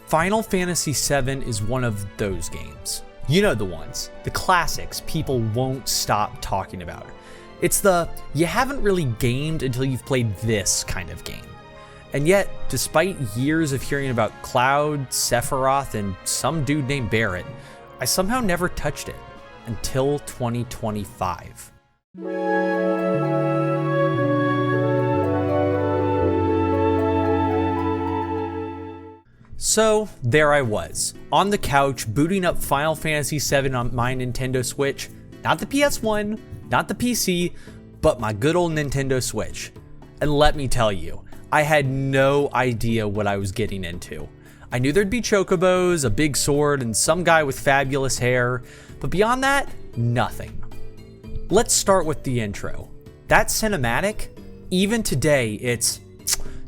Final Fantasy VII is one of those games. You know the ones, the classics people won't stop talking about. It's the, you haven't really gamed until you've played this kind of game. And yet, despite years of hearing about Cloud, Sephiroth, and some dude named Barrett, I somehow never touched it until 2025. So there I was, on the couch, booting up Final Fantasy VII on my Nintendo Switch, not the PS1, not the PC, but my good old Nintendo Switch. And let me tell you, I had no idea what I was getting into. I knew there'd be chocobos, a big sword, and some guy with fabulous hair, but beyond that, nothing. Let's start with the intro. That cinematic, even today, it's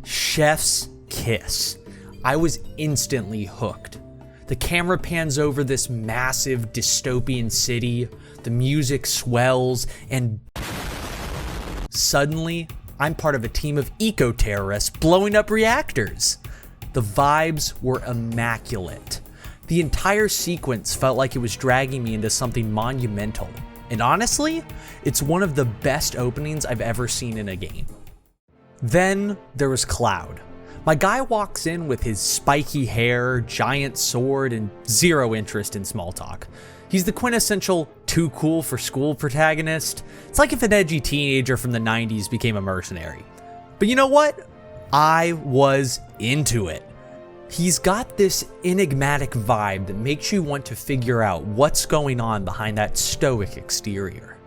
chef's kiss. I was instantly hooked. The camera pans over this massive dystopian city, the music swells, and suddenly, I'm part of a team of eco-terrorists blowing up reactors. The vibes were immaculate. The entire sequence felt like it was dragging me into something monumental. And honestly, it's one of the best openings I've ever seen in a game. Then there was Cloud. My guy walks in with his spiky hair, giant sword, and zero interest in small talk. He's the quintessential too cool for school protagonist. It's like if an edgy teenager from the 90s became a mercenary. But you know what? I was into it. He's got this enigmatic vibe that makes you want to figure out what's going on behind that stoic exterior.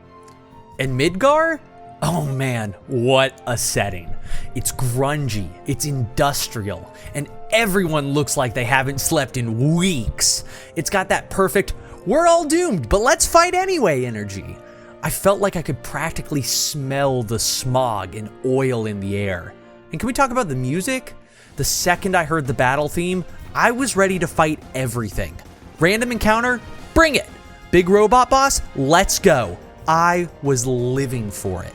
And Midgar? Oh man, what a setting. It's grungy, it's industrial, and everyone looks like they haven't slept in weeks. It's got that perfect, we're all doomed, but let's fight anyway energy. I felt like I could practically smell the smog and oil in the air. And can we talk about the music? The second I heard the battle theme, I was ready to fight everything. Random encounter? Bring it! Big robot boss? Let's go. I was living for it.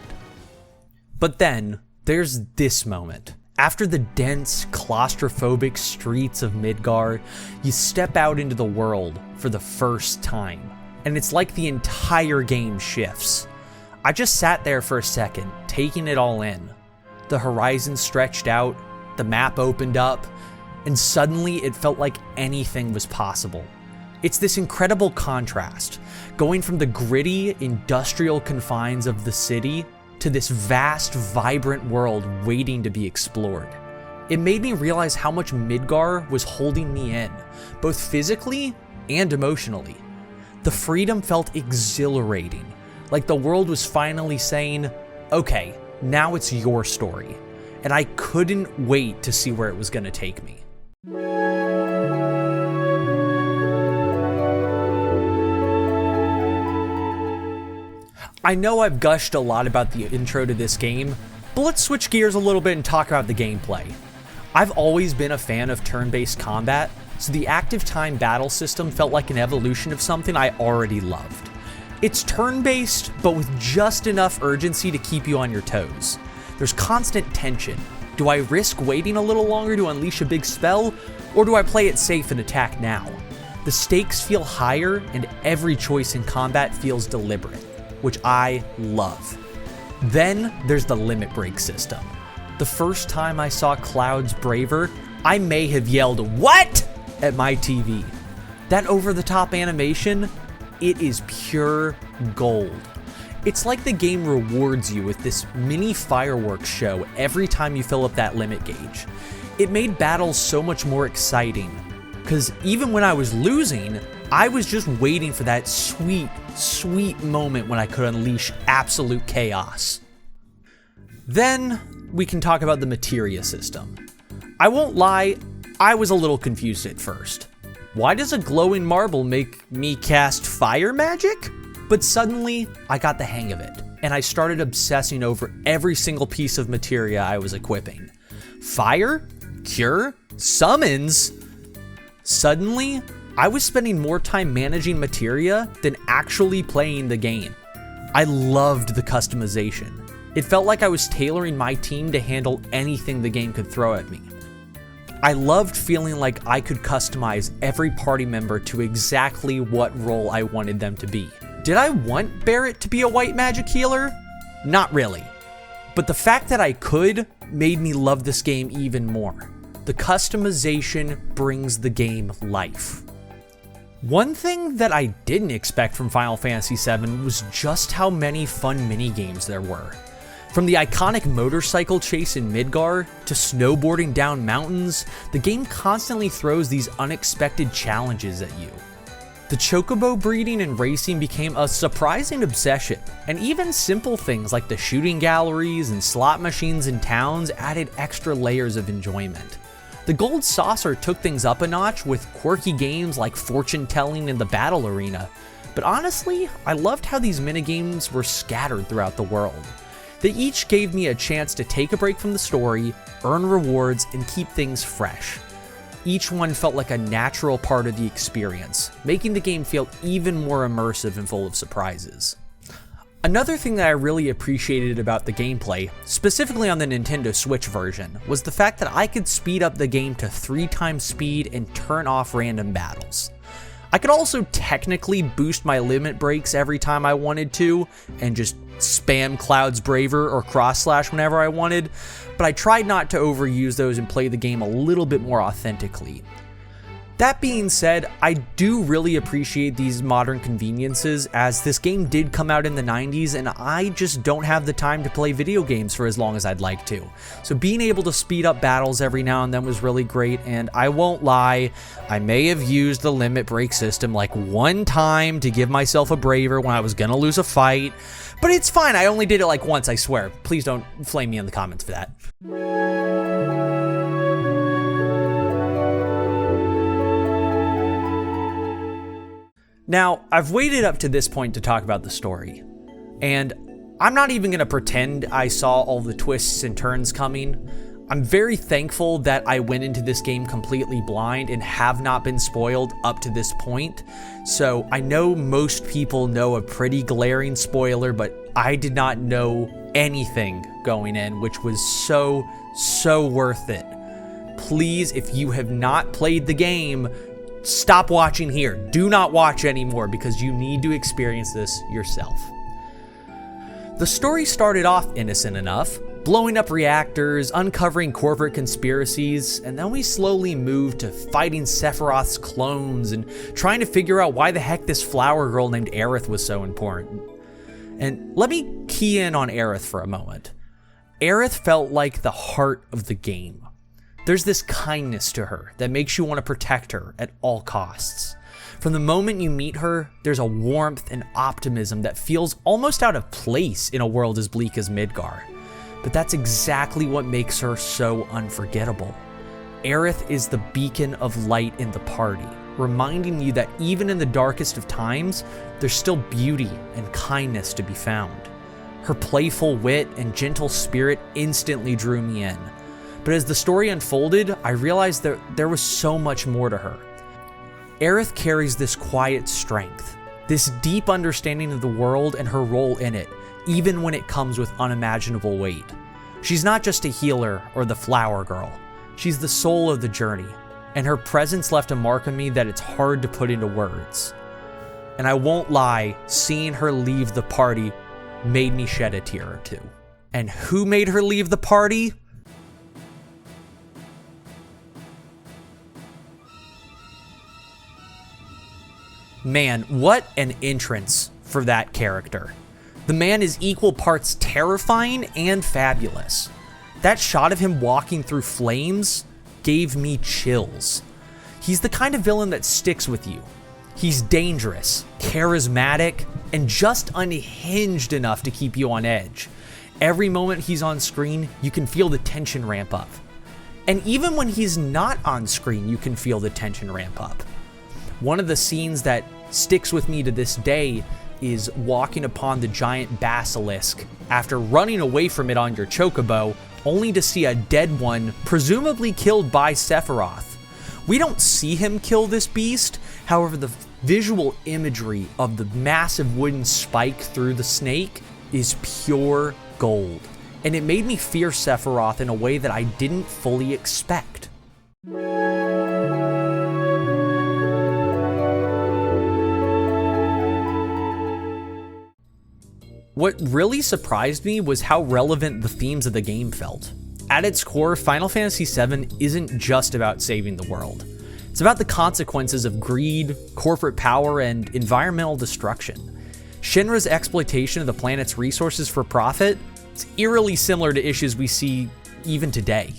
But then, there's this moment. After the dense, claustrophobic streets of Midgar, you step out into the world for the first time, and it's like the entire game shifts. I just sat there for a second, taking it all in. The horizon stretched out, the map opened up, and suddenly it felt like anything was possible. It's this incredible contrast, going from the gritty, industrial confines of the city to this vast, vibrant world waiting to be explored. It made me realize how much Midgar was holding me in, both physically and emotionally. The freedom felt exhilarating, like the world was finally saying, okay, now it's your story. And I couldn't wait to see where it was gonna take me. I know I've gushed a lot about the intro to this game, but let's switch gears a little bit and talk about the gameplay. I've always been a fan of turn-based combat, so the active time battle system felt like an evolution of something I already loved. It's turn-based, but with just enough urgency to keep you on your toes. There's constant tension. Do I risk waiting a little longer to unleash a big spell, or do I play it safe and attack now? The stakes feel higher, and every choice in combat feels deliberate, which I love. Then there's the limit break system. The first time I saw Cloud's Braver, I may have yelled, "What?" at my TV. That over-the-top animation, it is pure gold. It's like the game rewards you with this mini fireworks show every time you fill up that limit gauge. It made battles so much more exciting, because even when I was losing, I was just waiting for that sweet, sweet moment when I could unleash absolute chaos. Then we can talk about the materia system. I won't lie, I was a little confused at first. Why does a glowing marble make me cast fire magic? But suddenly, I got the hang of it, and I started obsessing over every single piece of materia I was equipping. Fire? Cure? Summons? Suddenly, I was spending more time managing materia than actually playing the game. I loved the customization. It felt like I was tailoring my team to handle anything the game could throw at me. I loved feeling like I could customize every party member to exactly what role I wanted them to be. Did I want Barrett to be a white magic healer? Not really. But the fact that I could made me love this game even more. The customization brings the game life. One thing that I didn't expect from Final Fantasy VII was just how many fun minigames there were. From the iconic motorcycle chase in Midgar to snowboarding down mountains, the game constantly throws these unexpected challenges at you. The chocobo breeding and racing became a surprising obsession, and even simple things like the shooting galleries and slot machines in towns added extra layers of enjoyment. The Gold Saucer took things up a notch with quirky games like fortune telling in the battle arena, but honestly, I loved how these minigames were scattered throughout the world. They each gave me a chance to take a break from the story, earn rewards, and keep things fresh. Each one felt like a natural part of the experience, making the game feel even more immersive and full of surprises. Another thing that I really appreciated about the gameplay, specifically on the Nintendo Switch version, was the fact that I could speed up the game to 3 times speed and turn off random battles. I could also technically boost my limit breaks every time I wanted to, and just spam Cloud's Braver or Cross Slash whenever I wanted, but I tried not to overuse those and play the game a little bit more authentically. That being said, I do really appreciate these modern conveniences, as this game did come out in the 90s and I just don't have the time to play video games for as long as I'd like to. So being able to speed up battles every now and then was really great, and I won't lie, I may have used the limit break system like one time to give myself a braver when I was gonna lose a fight, but it's fine, I only did it like once, I swear. Please don't flame me in the comments for that. Now, I've waited up to this point to talk about the story, and I'm not even going to pretend I saw all the twists and turns coming. I'm very thankful that I went into this game completely blind and have not been spoiled up to this point. So I know most people know a pretty glaring spoiler, but I did not know anything going in, which was so worth it. Please, if you have not played the game, stop watching here. Do not watch anymore because you need to experience this yourself. The story started off innocent enough, blowing up reactors, uncovering corporate conspiracies, and then we slowly moved to fighting Sephiroth's clones and trying to figure out why the heck this flower girl named Aerith was so important. And let me key in on Aerith for a moment. Aerith felt like the heart of the game. There's this kindness to her that makes you want to protect her at all costs. From the moment you meet her, there's a warmth and optimism that feels almost out of place in a world as bleak as Midgar. But that's exactly what makes her so unforgettable. Aerith is the beacon of light in the party, reminding you that even in the darkest of times, there's still beauty and kindness to be found. Her playful wit and gentle spirit instantly drew me in. But as the story unfolded, I realized that there was so much more to her. Aerith carries this quiet strength, this deep understanding of the world and her role in it, even when it comes with unimaginable weight. She's not just a healer or the flower girl. She's the soul of the journey, and her presence left a mark on me that it's hard to put into words. And I won't lie, seeing her leave the party made me shed a tear or two. And who made her leave the party? Man, what an entrance for that character. The man is equal parts terrifying and fabulous. That shot of him walking through flames gave me chills. He's the kind of villain that sticks with you. He's dangerous, charismatic, and just unhinged enough to keep you on edge. Every moment he's on screen, you can feel the tension ramp up. And even when he's not on screen, you can feel the tension ramp up. One of the scenes that sticks with me to this day is walking upon the giant basilisk after running away from it on your chocobo, only to see a dead one, presumably killed by Sephiroth. We don't see him kill this beast, however the visual imagery of the massive wooden spike through the snake is pure gold, and it made me fear Sephiroth in a way that I didn't fully expect. What really surprised me was how relevant the themes of the game felt. At its core, Final Fantasy VII isn't just about saving the world. It's about the consequences of greed, corporate power, and environmental destruction. Shinra's exploitation of the planet's resources for profit is eerily similar to issues we see even today.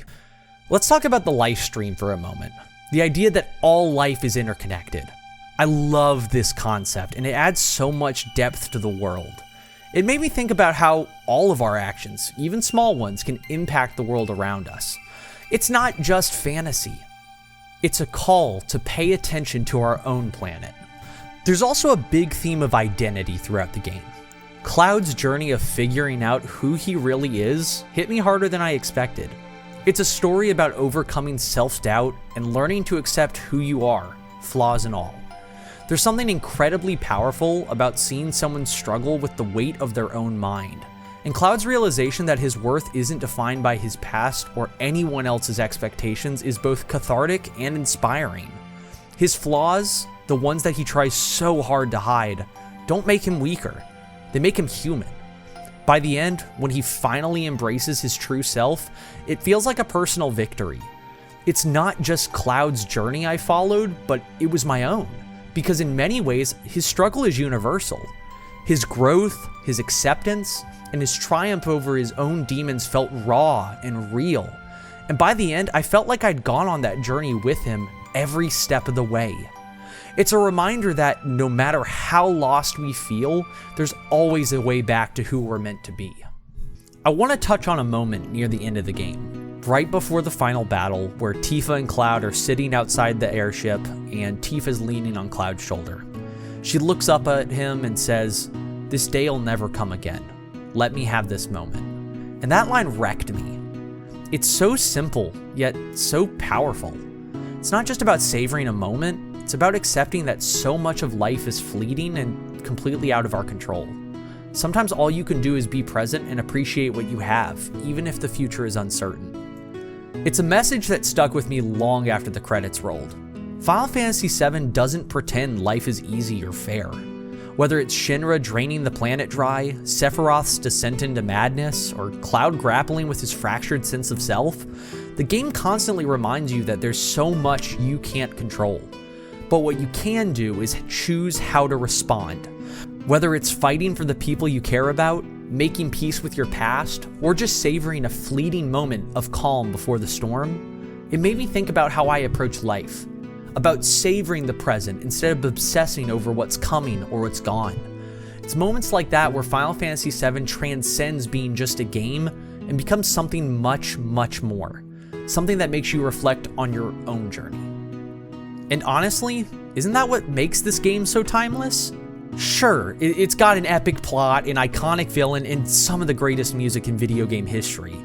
Let's talk about the life stream for a moment. The idea that all life is interconnected. I love this concept, and it adds so much depth to the world. It made me think about how all of our actions, even small ones, can impact the world around us. It's not just fantasy. It's a call to pay attention to our own planet. There's also a big theme of identity throughout the game. Cloud's journey of figuring out who he really is hit me harder than I expected. It's a story about overcoming self-doubt and learning to accept who you are, flaws and all. There's something incredibly powerful about seeing someone struggle with the weight of their own mind, and Cloud's realization that his worth isn't defined by his past or anyone else's expectations is both cathartic and inspiring. His flaws, the ones that he tries so hard to hide, don't make him weaker, they make him human. By the end, when he finally embraces his true self, it feels like a personal victory. It's not just Cloud's journey I followed, but it was my own. Because in many ways, his struggle is universal. His growth, his acceptance, and his triumph over his own demons felt raw and real. And by the end, I felt like I'd gone on that journey with him every step of the way. It's a reminder that no matter how lost we feel, there's always a way back to who we're meant to be. I want to touch on a moment near the end of the game, right before the final battle, where Tifa and Cloud are sitting outside the airship and Tifa's leaning on Cloud's shoulder. She looks up at him and says, "This day will never come again. Let me have this moment." And that line wrecked me. It's so simple, yet so powerful. It's not just about savoring a moment, it's about accepting that so much of life is fleeting and completely out of our control. Sometimes all you can do is be present and appreciate what you have, even if the future is uncertain. It's a message that stuck with me long after the credits rolled. Final Fantasy VII doesn't pretend life is easy or fair. Whether it's Shinra draining the planet dry, Sephiroth's descent into madness, or Cloud grappling with his fractured sense of self, the game constantly reminds you that there's so much you can't control. But what you can do is choose how to respond. Whether it's fighting for the people you care about, making peace with your past, or just savoring a fleeting moment of calm before the storm, it made me think about how I approach life. About savoring the present instead of obsessing over what's coming or what's gone. It's moments like that where Final Fantasy VII transcends being just a game and becomes something much, much more. Something that makes you reflect on your own journey. And honestly, isn't that what makes this game so timeless? Sure, it's got an epic plot, an iconic villain, and some of the greatest music in video game history.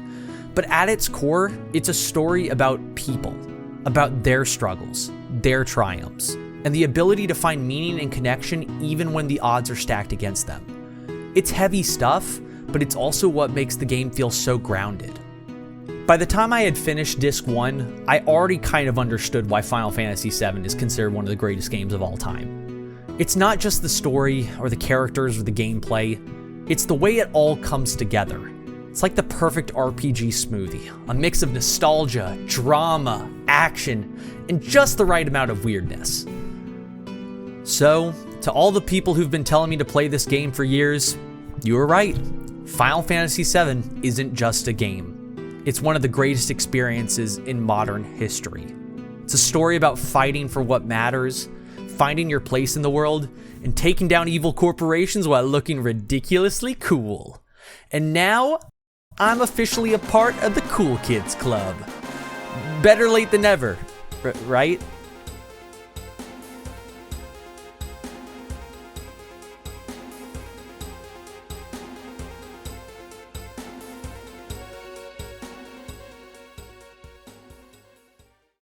But at its core, it's a story about people, about their struggles, their triumphs, and the ability to find meaning and connection even when the odds are stacked against them. It's heavy stuff, but it's also what makes the game feel so grounded. By the time I had finished Disc 1, I already kind of understood why Final Fantasy VII is considered one of the greatest games of all time. It's not just the story, or the characters, or the gameplay, it's the way it all comes together. It's like the perfect RPG smoothie, a mix of nostalgia, drama, action, and just the right amount of weirdness. So, to all the people who've been telling me to play this game for years, you were right. Final Fantasy VII isn't just a game. It's one of the greatest experiences in modern history. It's a story about fighting for what matters, finding your place in the world, and taking down evil corporations while looking ridiculously cool. And now, I'm officially a part of the Cool Kids Club. Better late than never, right?